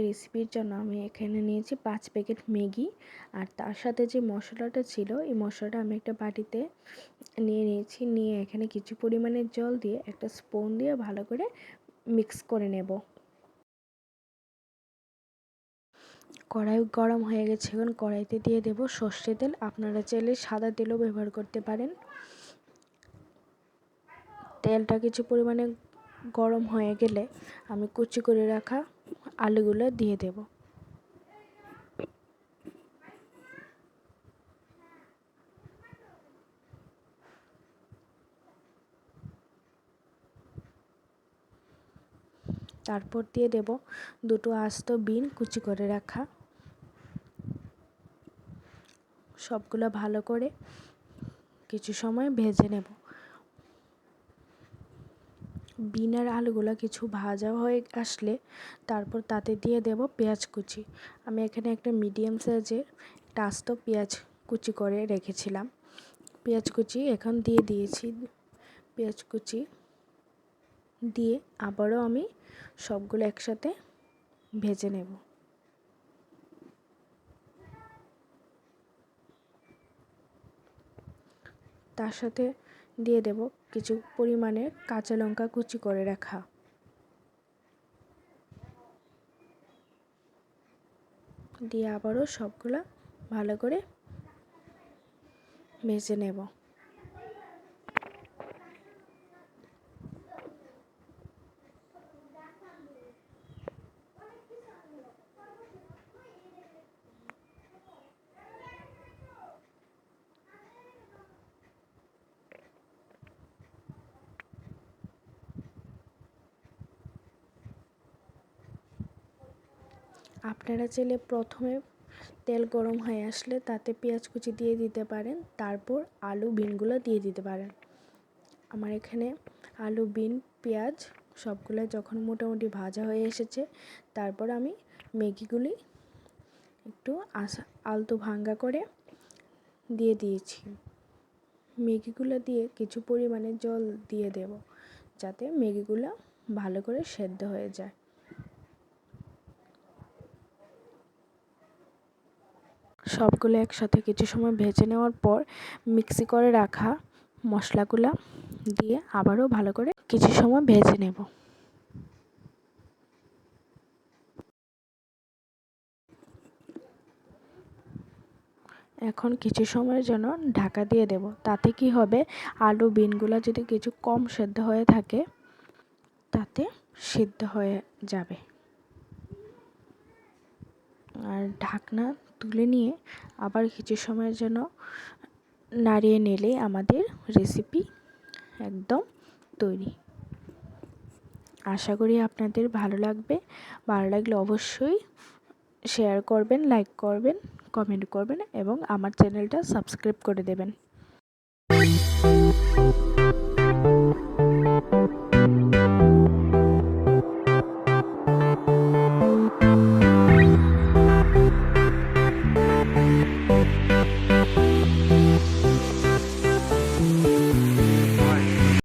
রেসিপির জন্য আমি এখানে নিয়েছি 5 প্যাকেট ম্যাগি, আর তার সাথে যে মশলাটা ছিল এই মশলাটা আমি একটা বাটিতে নিয়েছি। নিয়ে এখানে কিছু পরিমাণে জল দিয়ে একটা স্পুন দিয়ে ভালো করে মিক্স করে নেব। কড়াই গরম হয়ে গেছে, এখন কড়াইতে দিয়ে দেব সর্ষে তেল। আপনারা চাইলে সাদা তেলও ব্যবহার করতে পারেন। তেলটা কিছু পরিমাণে গরম হয়ে গেলে আমি কুচি করে রাখা আলুগুলো দিয়ে দেব। তারপর দিয়ে দেব দুটো আস্ত বিন কুচি করে রাখা। সবগুলো ভালো করে কিছু সময় ভেজে নেব। বিন আর আলুগুলো কিছু ভাজা হয়ে আসলে তারপর তাতে দিয়ে দেব পেঁয়াজ কুচি। আমি এখানে একটা মিডিয়াম সাইজের একটা আস্ত পেঁয়াজ কুচি করে রেখেছিলাম। পেঁয়াজ কুচি এখন দিয়ে দিয়েছি। পেঁয়াজ কুচি দিয়ে আবারও আমি সবগুলো একসাথে ভেজে নেব। তার সাথে দিয়ে দেব কিছু পরিমাণে কাঁচা লঙ্কা কুচি করে রাখা। দিয়ে আবারও সবগুলা ভালো করে ভেজে নেব। আপনারা চাইলে প্রথমে তেল গরম হয়ে আসলে তাতে পেঁয়াজ কুচি দিয়ে দিতে পারেন, তারপর আলু বিনগুলো দিয়ে দিতে পারেন। আমার এখানে আলু বিন পেঁয়াজ সবগুলো যখন মোটামুটি ভাজা হয়ে এসেছে তারপর আমি ম্যাগিগুলি একটু আলতো ভাঙ্গা করে দিয়ে দিয়েছি। ম্যাগিগুলো দিয়ে কিছু পরিমাণে জল দিয়ে দেব যাতে ম্যাগিগুলো ভালো করে সেদ্ধ হয়ে যায়। সবগুলো একসাথে কিছু সময় ভেজে নেওয়ার পর মিক্সি করে রাখা মশলাগুলো দিয়ে আবারও ভালো করে কিছু সময় ভেজে নেব। এখন কিছু সময়ের জন্য ঢাকা দিয়ে দেব। তাতে কি হবে, আলু বিনগুলো যদি কিছু কম সেদ্ধ হয়ে থাকে তাতে সিদ্ধ হয়ে যাবে। আর ঢাকনা তুলে নিয়ে আবার কিছু সময়ের জন্য নাড়িয়ে নিলেই আমাদের রেসিপি একদম তৈরি। আশা করি আপনাদের ভালো লাগবে। ভালো লাগলে অবশ্যই শেয়ার করবেন, লাইক করবেন, কমেন্ট করবেন এবং আমার চ্যানেলটা সাবস্ক্রাইব করে দেবেন।